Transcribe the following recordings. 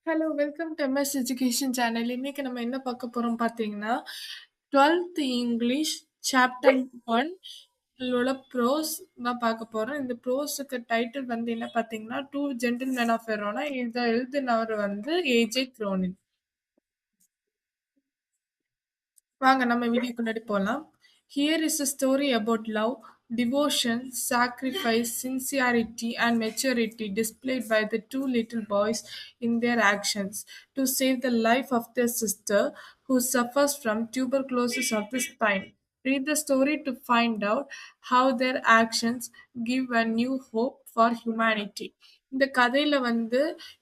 Hello welcome to MS education channel. இன்னைக்கு நம்ம என்ன பார்க்க போறோம் பார்த்தீங்கன்னா 12th இங்கிலீஷ் சாப்டர் 1 உள்ள ப்ரோஸ் தான் பார்க்க போறோம். இந்த ப்ரோஸுக்கு டைட்டில் வந்து என்ன பார்த்தீங்கன்னா டூ ஜென்டில்மேன் ஆஃப் வெரோனா. இதை எழுதினவர் வந்து ஏஜே க்ரோனின். வாங்க நம்ம வீடியோக்குள்ளாடி போலாம். Here is a story about love, devotion, sacrifice, sincerity, and maturity displayed by the two little boys in their actions to save the life of their sister who suffers from tuberculosis of the spine. Read the story to find out how their actions give a new hope for humanity. இந்த கதையில வந்து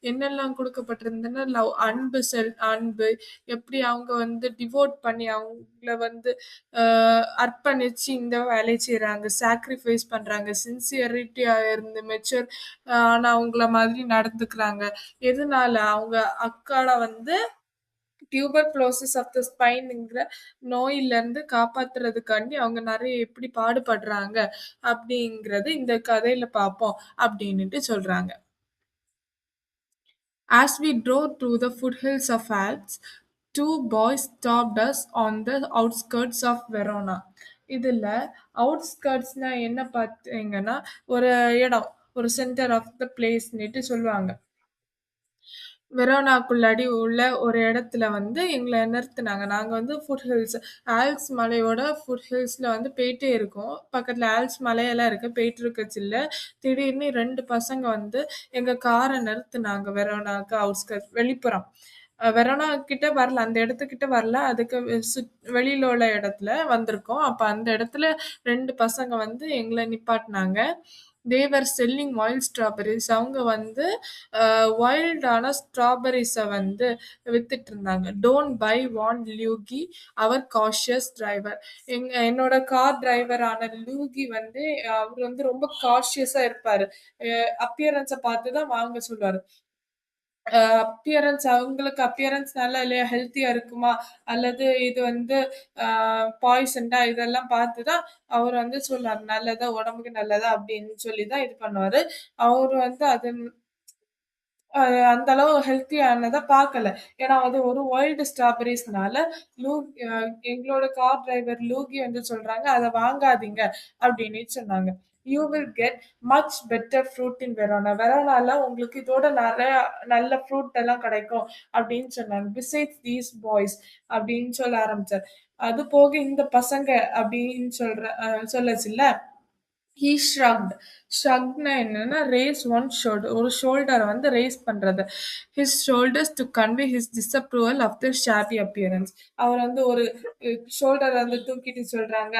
என்னெல்லாம் கொடுக்கப்பட்டிருந்ததுன்னா love, அன்பு, எப்படி அவங்க வந்து டிவோட் பண்ணி அவங்கள வந்து அர்ப்பணிச்சு இந்த வேலையை செய்றாங்க, சாக்ரிஃபைஸ் பண்றாங்க, சின்சியரிட்டியா இருந்து மெச்சூர் ஆனா அவங்கள மாதிரி நடந்துக்கிறாங்க. எதனால அவங்க அக்கால வந்து டியூபர்குலோசிஸ் ஆஃப் த ஸ்பைன்ங்கிற நோயில இருந்து காப்பாத்துறதுக்காண்டி அவங்க நிறைய எப்படி பாடுபடுறாங்க அப்படிங்கறது இந்த கதையில பார்ப்போம் அப்படின்னுட்டு சொல்றாங்க. As we drove through the foothills of Alps, two boys stopped us on the outskirts of Verona. இதுல அவுட்ஸ்கர்ட்ஸ்னா என்ன பார்த்தீங்கன்னா ஒரு இடம், ஒரு சென்டர் ஆஃப் த பிளேஸ்னுட்டு சொல்லுவாங்க. வெரோனாக்குள்ளாடி உள்ள ஒரு இடத்துல வந்து எங்களை நிறுத்துனாங்க. நாங்க வந்து ஃபுட் ஹில்ஸ், ஆல்ப்ஸ் மலையோட ஃபுட் ஹில்ஸ்ல வந்து போயிட்டே இருக்கோம். பக்கத்துல ஆல்ப்ஸ் மலையெல்லாம் இருக்கு. போயிட்டு இருக்கச்சுல திடீர்னு 2 பசங்க வந்து எங்க கார நிறுத்துனாங்க. வெரோனாக்கு அவுட்ஸ்கர்ட்ஸ் வெளிப்புறம். வெரோனா கிட்ட வரல. அந்த இடத்துக்கிட்ட வரல. அதுக்கு வெளியில உள்ள இடத்துல வந்திருக்கோம். அப்ப அந்த இடத்துல 2 பசங்க வந்து எங்கள நிப்பாட்டுனாங்க. They were selling wild strawberries. அவங்க வந்து வைல்டான ஸ்ட்ராபெர்ரிஸ வந்து வித்துட்டு இருந்தாங்க. Don't buy warned Luigi our cautious driver. என்னோட கார் டிரைவரான லூகி வந்து அவர் வந்து ரொம்ப காஷியஸா இருப்பாரு. அப்பியரன்ஸ பார்த்து தான் வாங்க சொல்லுவாரு. அவங்களுக்கு அப்பியரன்ஸ் நல்லா இல்லையா, ஹெல்த்தியா இருக்குமா, அல்லது இது வந்து பாய்சன்டா, இதெல்லாம் பார்த்துதான் அவர் வந்து சொல்லுவாரு. நல்லதா, உடம்புக்கு நல்லதா அப்படின்னு சொல்லிதான் இது பண்ணுவாரு. அவர் வந்து அது அந்த அளவு ஹெல்த்தியானதா பார்க்கல. ஏன்னா அது ஒரு வைல்டு ஸ்ட்ராபெர்ரிஸ்னால எங்களோட கார் டிரைவர் லூகி வந்து சொல்றாங்க, அதை வாங்காதீங்க அப்படின்னு சொன்னாங்க. You will get much better fruit in Verona. வெரோனால உங்களுக்கு இதோட நிறைய நல்ல ஃப்ரூட் எல்லாம் கிடைக்கும் அப்படின்னு சொன்னாங்க. பிசைட்ஸ் தீஸ் பாய்ஸ் அப்படின்னு சொல்ல ஆரம்பிச்சார். அது போக இந்த பசங்க அப்படின்னு சொல்லச்சுல்ல. ஹீ ஷ்ரக்ட். ஷ்ரக்ட்னா என்னன்னா ரேஸ் ஒன் ஷோல்டர். ஒரு ஷோல்டரை வந்து ரேஸ் பண்றது. His shoulders to convey his disapproval of the shabby appearance. அவர் வந்து ஒரு ஷோல்டர் வந்து தூக்கிட்டு சொல்றாங்க.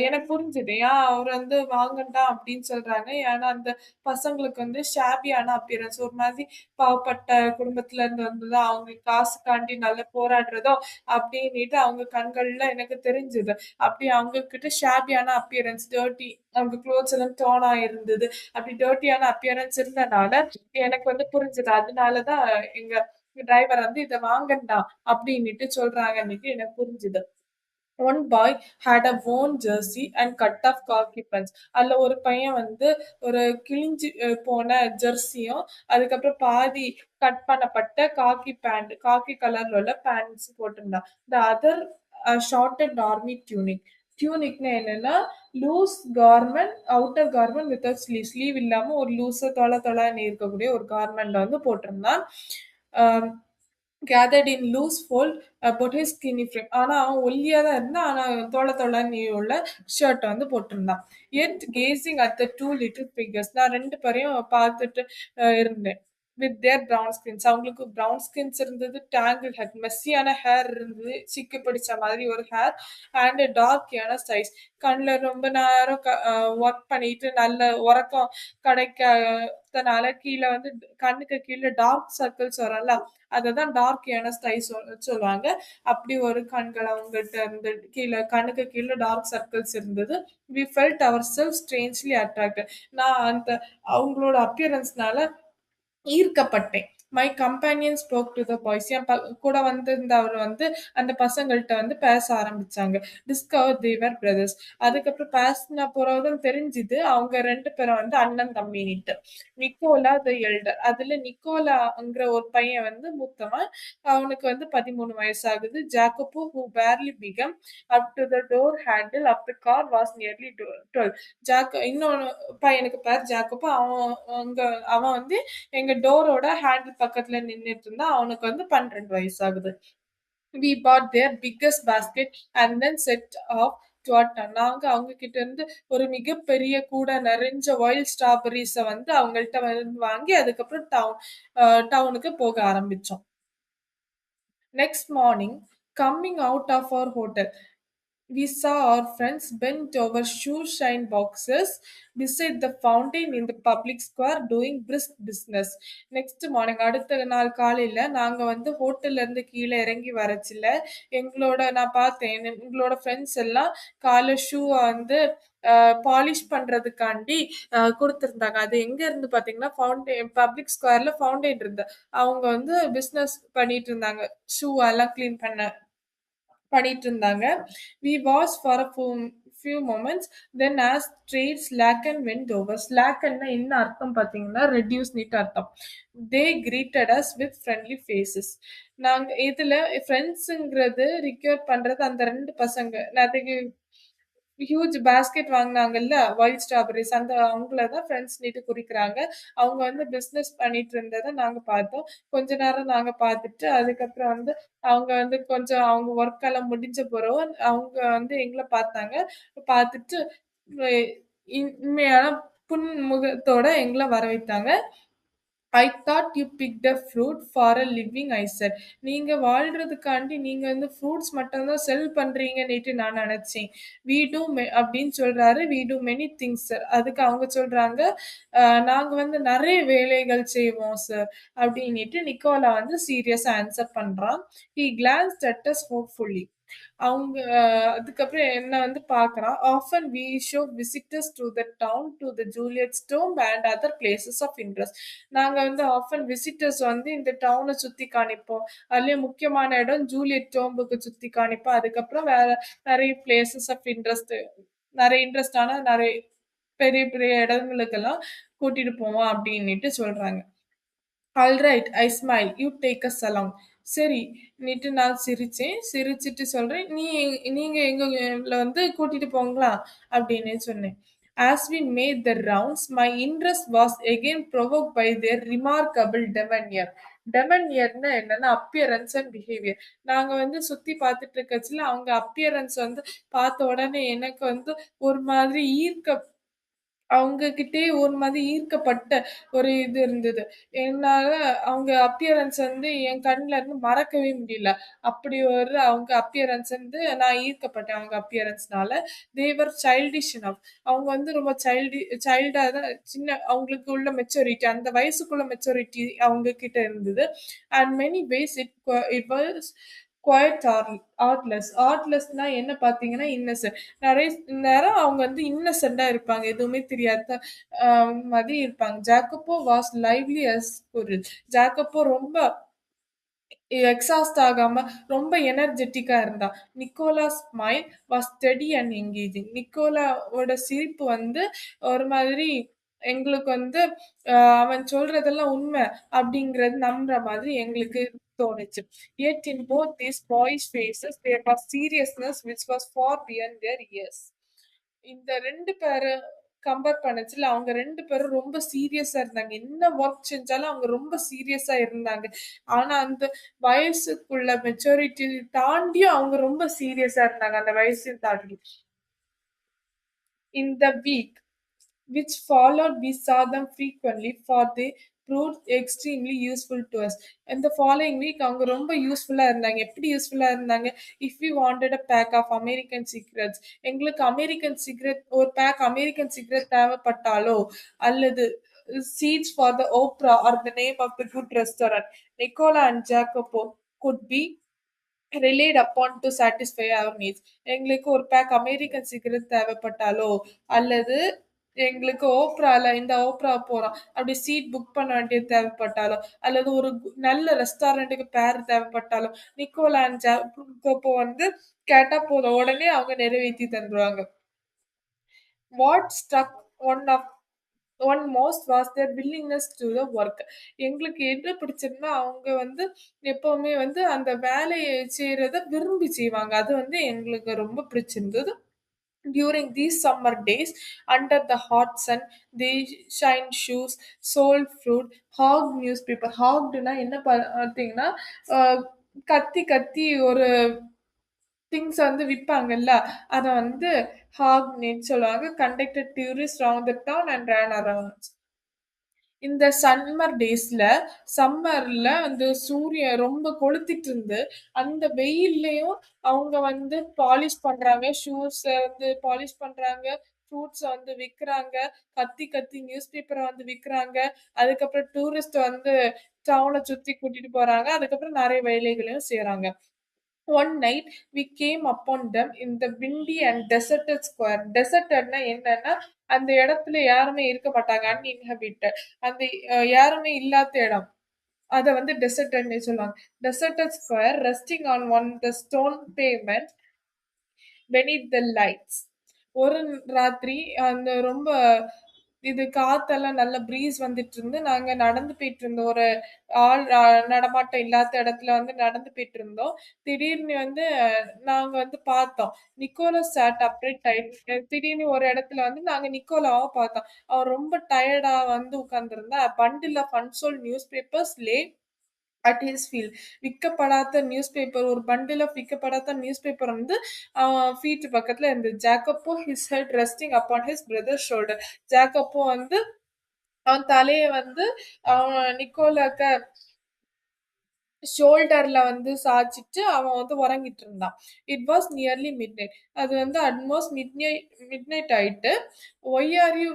எனக்கு புரிஞ்சுது ஏன் அவர் வந்து வாங்கண்டா அப்படின்னு சொல்றாங்க. ஏன்னா அந்த பசங்களுக்கு வந்து ஷாபியான அப்பியரன்ஸ், ஒரு மாதிரி பாவப்பட்ட குடும்பத்துல இருந்து வந்ததோ, அவங்க காசுக்காண்டி நல்லா போராடுறதோ அப்படின்னுட்டு அவங்க கண்கள்ல எனக்கு தெரிஞ்சுது. அப்படி அவங்க கிட்ட ஷாபியான அப்பியரன்ஸ், டர்ட்டி, அவங்க க்ளோத்ஸ் எல்லாம் டர்ன் ஆயிருந்தது. அப்படி டர்ட்டியான அப்பியரன்ஸ் இருந்தனால எனக்கு வந்து புரிஞ்சுது. அதனாலதான் எங்க டிரைவர் வந்து இதை வாங்கண்டாம் அப்படின்னுட்டு சொல்றாங்கன்னுட்டு எனக்கு புரிஞ்சுது. One boy had a worn jersey and cut off khaki pants. அதுல ஒரு பையன் வந்து ஒரு கிழிஞ்சு போன ஜெர்சியும், அதுக்கப்புறம் பாதி கட் பண்ணப்பட்ட காக்கி பேண்ட், காக்கி கலர்ல உள்ள பேண்ட்ஸ் போட்டிருந்தான். The other shorted army tunic. டியூனிக்னா என்னன்னா loose garment, outer garment without sleeve. Sleeve இல்லாம ஒரு லூஸா தொலை இருக்கக்கூடிய ஒரு கார்மெண்ட் வந்து போட்டிருந்தான். gathered in loose fold about his skinny frame. ஆனா அவன் ஒல்லியா தான் இருந்தான். ஆனா தொலை நீ உள்ள ஷர்ட் வந்து போட்டிருந்தான். yet gazing at the two little figures. நான் 2 பேரையும் பார்த்துட்டு இருந்தேன். with their brown skins. அவங்களுக்கு brown skins இருந்தது, tangled hair, மெஸ்ஸியான ஹேர் இருந்தது, சிக்கு பிடிச்ச மாதிரி ஒரு ஹேர், அண்ட் டார்க்கியான சைஸ். கண்ணுல ரொம்ப நேரம் ஒர்க் பண்ணிட்டு நல்ல உறக்கம் கிடைக்காதனால கீழே வந்து கண்ணுக்கு கீழே டார்க் சர்க்கிள்ஸ் வரும்ல, அததான் டார்க்கியான சைஸ் சொல்லுவாங்க. அப்படி ஒரு கண்கள் அவங்ககிட்ட இருந்து கீழே கண்ணுக்கு கீழே டார்க் சர்க்கிள்ஸ் இருந்தது. we felt ourselves strangely attracted. நான் அந்த அவங்களோட அப்பியரன்ஸ்னால ஈர்க்கப்பட்டேன். My companion spoke to the boys. என் கூட வந்திருந்தவர் வந்து அந்த பசங்கள்ட்ட வந்து பேச ஆரம்பிச்சாங்க. Discover their brothers. அதுக்கப்புறம் பேசின பிறகுதான் தெரிஞ்சுது அவங்க 2 பேரும் வந்து அண்ணன் தம்பினிட்டு. நிக்கோலா த எல்டர். அதுல நிக்கோலாங்கிற ஒரு பையன் வந்து மூத்தவன். அவனுக்கு வந்து 13 வயசாகுது. Jacopo who barely began up to the door handle of the car was nearly 12. இன்னொன்னு பையனுக்கு பேர் ஜாக்கோபோ. அங்க அவன் வந்து எங்க டோரோட ஹேண்டில் பக்கத்துல நின்னுட்டு இருந்தான். அவனுக்கு வந்து 12 வயசாகுது. We bought their biggest basket and then set off to our town. நாங்க அவங்க கிட்ட இருந்து ஒரு மிகப்பெரிய கூடை நிறைஞ்ச வைல்ட் ஸ்ட்ராபெர்ரிஸ வந்து அவங்கள்ட்ட வந்து வாங்கி அதுக்கப்புறம் டவுனுக்கு போக ஆரம்பிச்சோம். Next morning, coming out of our hotel, we saw our friends bent over shoe shine boxes beside the fountain in the public square doing brisk business. Next morning அடுத்த நாள் காலையில நாங்க வந்து ஹோட்டல்ல இருந்து கீழே இறங்கி வரச்சில நான் பார்த்தேன் எங்களோட ஃப்ரெண்ட்ஸ் எல்லாம் கால ஷூ வந்து பாலிஷ் பண்றதுக்காண்டி கொடுத்துருந்தாங்க. அது எங்க இருந்து பாத்தீங்கன்னா ஃபவுண்டைன் பப்ளிக் ஸ்கொயர்ல ஃபவுண்டைன் இருந்து அவங்க வந்து பிசினஸ் பண்ணிட்டு இருந்தாங்க. ஷூ எல்லாம் கிளீன் பண்ணிட்டு இருந்தாங்க. We watched for a few moments, then as trade slackened went over. Slackened என்ன அர்த்தம் பாத்தீங்கன்னா ரெடியூஸ் நீட் அர்த்தம். They greeted us with friendly faces. நாங்க இதுல ஃப்ரெண்ட்ஸுங்கிறது ரிக்யூர் பண்றது அந்த 2 பசங்க. அதுக்கு ஹியூஜ் பாஸ்கெட் வாங்குனாங்கல்ல வைல்ட் ஸ்ட்ராபெர்ரிஸ் அந்த அவங்கள தான் ஃப்ரெண்ட்ஸ்னிட்டு குறிக்கிறாங்க. அவங்க வந்து பிசினஸ் பண்ணிட்டு இருந்தத நாங்க பார்த்தோம். கொஞ்ச நேரம் நாங்க பார்த்துட்டு அதுக்கப்புறம் வந்து அவங்க வந்து கொஞ்சம் அவங்க ஒர்க் எல்லாம் முடிஞ்ச பிறகு அவங்க வந்து எங்கள பார்த்தாங்க. பார்த்துட்டு உண்மையான புன்முகத்தோட எங்கள வரவைத்தாங்க. I thought you picked a fruit for a living I said. நீங்க வாழ்றதுக்காண்டி நீங்க வந்து ஃப்ரூட்ஸ் மட்டும் தான் செல் பண்றீங்கன்னுட்டு நான் நினைச்சேன். வி டூ அப்படின்னு சொல்றாரு. We do many things sir. அதுக்கு அவங்க சொல்றாங்க நாங்க வந்து நிறைய வேலைகள் செய்வோம் சார் அப்படின்னுட்டு நிக்கோலா வந்து சீரியஸா ஆன்சர் பண்றான். He glanced at us hopefully. அவங்க அதுக்கப்புறம் என்ன வந்து பார்க்குறான். Often we show visitors to the town to the Juliet ஸ்டோம் and other places of interest. நாங்க வந்து ஆஃபன் விசிட்டர்ஸ் வந்து இந்த டவுனை சுத்தி காணிப்போம். அதுலயும் முக்கியமான இடம் ஜூலியட் டோம்புக்கு சுத்தி காணிப்போம். அதுக்கப்புறம் வேற நிறைய பிளேசஸ் ஆஃப் இன்ட்ரெஸ்ட் நிறைய இன்ட்ரெஸ்டான நிறைய பெரிய பெரிய இடங்களுக்கெல்லாம் கூட்டிட்டு போவோம் அப்படின்னுட்டு சொல்றாங்க. Alright I smile you take us along. சரி நீட்டு நான் சிரிச்சேன். சிரிச்சிட்டு சொல்றேன் நீங்க எங்களை வந்து கூட்டிட்டு போங்களா அப்படின்னு சொன்னேன். As we made the rounds my interest was again provoke by their remarkable demeanour. டெமன்யர்னா என்னன்னா அப்பியரன்ஸ் அண்ட் பிஹேவியர். நாங்க வந்து சுத்தி பார்த்துட்டு இருக்கச்சுல அவங்க அப்பியரன்ஸ் வந்து பார்த்த உடனே எனக்கு வந்து ஒரு மாதிரி அவங்க கிட்டயே ஒரு மாதிரி ஈர்க்கப்பட்ட ஒரு இது இருந்தது. என்னால அவங்க அப்பியரன்ஸ் வந்து என் கண்ல இருந்து மறக்கவே முடியல. அப்படி ஒரு அவங்க அப்பியரன்ஸ் வந்து நான் ஈர்க்கப்பட்டேன் அவங்க அப்பியரன்ஸ்னால. தே வர் சைல்டிஷ் எனஃப். அவங்க வந்து ரொம்ப சைல்டா தான் அவங்களுக்கு உள்ள மெச்சூரிட்டி அந்த வயசுக்குள்ள மெச்சூரிட்டி அவங்க கிட்ட இருந்தது. And many ways it was quite artless. ஆர்ட்லெஸ்னா என்ன பார்த்தீங்கன்னா இன்னசென்ட். நிறைய நேரம் அவங்க வந்து இன்னசென்ட்டா இருப்பாங்க. எதுவுமே தெரியாத மாதிரி இருப்பாங்க. Jacopo was lively as squirrel. Jacopo ரொம்ப எக்ஸாஸ்ட் ஆகாம ரொம்ப எனர்ஜெட்டிக்கா இருந்தா. Nicola smile was steady and engaging. நிக்கோலாவோட சிரிப்பு வந்து ஒரு மாதிரி எங்களுக்கு வந்து அவன் சொல்றதெல்லாம் உண்மை அப்படிங்கறது நம்புற மாதிரி எங்களுக்கு தோணுச்சு. Yet in both these boys' faces there was seriousness which was far beyond their years. இந்த 2 பேர கம்பேர் பண்ணச்சுல அவங்க 2 பேரும் ரொம்ப சீரியஸா இருந்தாங்க. என்ன ஒர்க் செஞ்சாலும் அவங்க ரொம்ப சீரியஸா இருந்தாங்க. ஆனா அந்த வயசுக்குள்ள மெச்சூரிட்டி தாண்டியும் அவங்க ரொம்ப சீரியஸா இருந்தாங்க. அந்த வயசையும் தாண்டி. In the week which followed, we saw them frequently, for they proved extremely useful to us. In the following week, அவங்க ரொம்ப யூஸ்ஃபுல்லா இருந்தாங்க. எப்படி யூஸ்ஃபுல்லா இருந்தாங்க? If we wanted a pack of American cigarettes, எங்களுக்கு அமெரிக்கன் சிகரெட் ஒரு பேக் அமெரிக்கன் சிகரெட் தேவைப்பட்டாலோ அல்லது seats for the opera or the name of the good restaurant, Nicola and Jacopo could be relied upon to satisfy our needs. எங்களுக்கு ஒரு back American cigarette தேவைப்பட்டாலோ அல்லது எங்களுக்கு ஓப்ரால இந்த Opera போறோம். அப்படி seat book பண்ண வேண்டியது தேவைப்பட்டாலோ, அல்லது ஒரு நல்ல ரெஸ்டாரண்ட்டுக்கு பேர் தேவைப்பட்டாலோ, நிக்கோலா அண்ட் ஜாக்கோபோ வந்து கேட்டா போதும். உடனே அவங்க நிறைவேத்தி தந்துருவாங்க. What struck one of one most was their willingness to the work. எங்களுக்கு என்ன பிடிச்சதுன்னா, அவங்க வந்து எப்பவுமே வந்து அந்த வேலைய செய்றத விரும்பி செய்வாங்க. அது வந்து எங்களுக்கு ரொம்ப பிடிச்சிருந்தது. During these summer days, under the hot sun, they shine shoes, sold fruit, hogged newspaper. Hoggedனா என்ன பார்த்தீங்கன்னா, அ கத்தி கத்தி ஒரு திங்ஸ் வந்து விப்பாங்கல்ல, அத வந்து ஹாக்னேன்னு சொல்லுவாங்க. Conducted tourist round the down and ரேன் around. இந்த சம்மர்ல வந்து சூரியன் ரொம்ப கொளுத்திட்டு இருந்து, அந்த வெயில்லயும் அவங்க வந்து பாலிஷ் பண்றாங்க. ஷூஸ வந்து பாலிஷ் பண்றாங்க. ஃப்ரூட்ஸ வந்து விக்கிறாங்க. கத்தி கத்தி நியூஸ் பேப்பர வந்து விக்கிறாங்க. அதுக்கப்புறம் டூரிஸ்ட் வந்து டவுன சுத்தி கூட்டிட்டு போறாங்க. அதுக்கப்புறம் நெறைய வேலைகளையும் செய்றாங்க. One night we came upon them in the windy and deserted square. Desertedனா என்னன்னா, அந்த இடத்துல யாருமே இருக்க மாட்டாங்க. அன்இன்ஹாபிட்டட். அந்த யாருமே இல்லாத இடம். அத வந்து டெசர்டட்ன்னு சொல்லுவாங்க. Deserted square resting on one the stone pavement beneath the lights. ஒரு ராத்திரி அந்த ரொம்ப இது காத்தெல்லாம் நல்ல ப்ரீஸ் வந்துட்டு இருந்து நாங்க நடந்து போயிட்டு இருந்தோம். ஒரு நடமாட்டம் இல்லாத இடத்துல வந்து நடந்து போயிட்டு இருந்தோம். திடீர்னு வந்து நாங்க வந்து பார்த்தோம். நிக்கோலஸ் சாட் அப்ரைட் திடீர்னு ஒரு இடத்துல வந்து நாங்க நிக்கோலாவ பார்த்தோம். அவன் ரொம்ப டயர்டா வந்து உட்கார்ந்திருந்தா. Bundle of unsold newspapers lay at his feet. விற்கப்படாத நியூஸ் பேப்பர் ஒரு பண்டில் ஆஃப் விற்கப்படாத நியூஸ் பேப்பர் வந்து ஃபீட் பக்கத்துல இருந்தது. Jacopo his head resting upon his brother shoulder. ஜாக்கப்போ வந்து அவன் தலைய வந்து அவன் நிக்கோலாக்க ஷோல்டர்ல வந்து சாய்ச்சிட்டு அவன் வந்து உறங்கிட்டு இருந்தான். It was nearly midnight. அது வந்து அட்மோஸ்ட் மிட் நைட் ஆயிட்டு. Why are you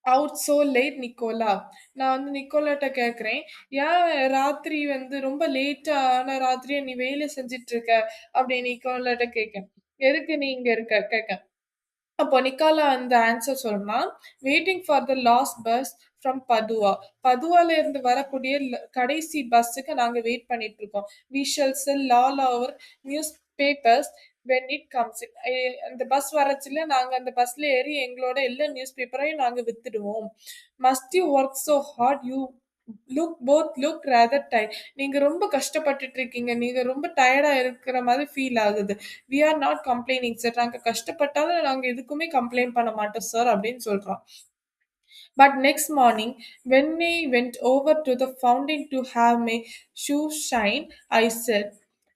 out so late Nicola. நான் வந்து நிக்கோலாட்ட கேட்குறேன், ஏன் ராத்திரி வந்து ரொம்ப லேட்டான ராத்திரியா நீ வேலை செஞ்சுட்டு இருக்க அப்படின்னு நிக்கோலாட்ட கேட்கேன். எதுக்கு நீ இங்க இருக்க கேட்க. அப்போ நிக்காலா அந்த ஆன்சர் சொன்னான், waiting for the last bus from பதுவா. பதுவால இருந்து வரக்கூடிய கடைசி பஸ்ஸுக்கு நாங்க வெயிட் பண்ணிட்டு இருக்கோம். We shall sell all our newspapers when it comes. அந்த பஸ் வரச்சுல நாங்க அந்த பஸ்ல ஏறி எங்களோட எல்லா நியூஸ் பேப்பரையும் நாங்க வித்துடுவோம். Must you work so hard you look rather tired. நீங்க ரொம்ப கஷ்டப்பட்டுட்டு இருக்கீங்க. நீங்க ரொம்ப டயர்டா இருக்கிற மாதிரி ஃபீல் ஆகுது. We are not complaining sir. நாங்க கஷ்டப்பட்டாலும் நாங்க எதுக்குமே கம்ப்ளைண்ட் பண்ண மாட்டோம் சார் அப்படின்னு சொல்றான். But next morning, when we went over to the fountain to have my shoes shine, I said,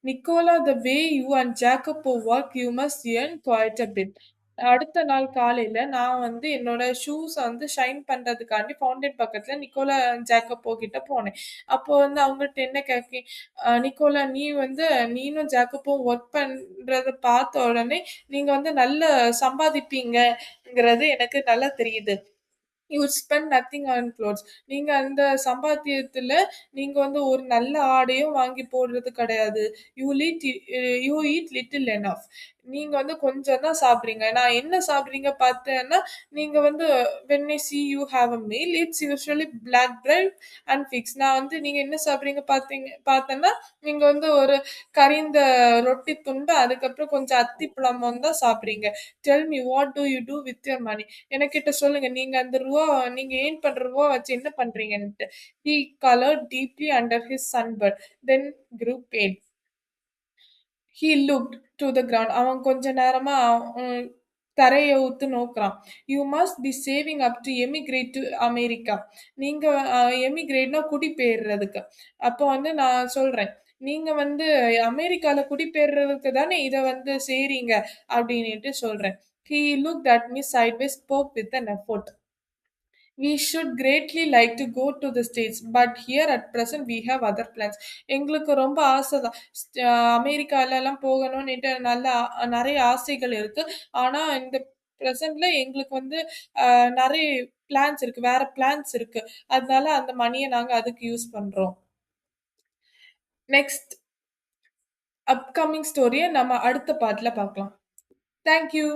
Nicola, the way you and Jacopo work, you must earn quite a bit. அடுத்த நாள் காலையில நான் வந்து என்னோட ஷூஸ வந்து shine பண்றதுக்காண்டி fountain பக்கத்துல Nicolas ஜாக்கப்போ கிட்ட போனேன். அப்போ வந்து அவங்கள்ட்ட என்ன கேட்கேன், நிக்கோலா நீ வந்து நீனும் ஜாக்கப்பும் ஒர்க் பண்றத பார்த்த உடனே நீங்க வந்து நல்ல சம்பாதிப்பீங்கங்கிறது எனக்கு நல்லா தெரியுது. You spend nothing on clothes. நீங்க அந்த சம்பாத்தியத்துல நீங்க வந்து ஒரு நல்ல ஆடையும் வாங்கி போடுறது கிடையாது. You eat little enough. நீங்க வந்து கொஞ்சம் தான் சாப்பிடுறீங்க. நான் என்ன சாப்பிடுறீங்க பார்த்தேன்னா, நீங்க வந்து when I see you have a meal, it's usually black bread and figs. நான் வந்து நீங்க என்ன சாப்பிடுறீங்க பார்த்தேன்னா, நீங்க வந்து ஒரு கரிந்த ரொட்டி துண்டு, அதுக்கப்புறம் கொஞ்சம் அத்திப்பழமும் தான் சாப்பிடுறீங்க. Tell me what do you do with your money. எனக்கிட்ட சொல்லுங்க. நீங்க அந்த நீங்க ஏர்ன் பண்ற ரூவா வச்சு என்ன பண்றீங்கன்ட்டு. He colored deeply under his sunburn, then grew pale. He looked to the ground. அவன் கொஞ்ச நேரமா ம், தரைய உத்து நோக்குறான். You must be saving up to emigrate to America. நீங்க எமிகிரேட்னா குடிபெயர்றதுக்கு. அப்போ வந்து நான் சொல்றேன். நீங்க வந்து அமெரிக்கால குடிபெயர்றதுக்கு தானே இத வந்து செய்றீங்க அப்படின்னுட்டு சொல்றேன். He looked at me sideways, spoke with an effort. We should greatly like to go to the States, but here at present we have other plans. எங்களுக்கு ரொம்ப ஆசை தான். அமெரிக்காலலாம் போகணும்னுட்டு நெறைய ஆசைகள் இருக்கு. ஆனா இந்த பிரசன்ட்ல எங்களுக்கு வந்து நெறைய பிளான்ஸ் இருக்கு. வேற பிளான்ஸ் இருக்கு. அதனால அந்த மணிய நாங்க அதுக்கு யூஸ் பண்றோம். நெக்ஸ்ட் அப்கமிங் ஸ்டோரிய நம்ம அடுத்த பார்ட்ல பார்க்கலாம். Thank you.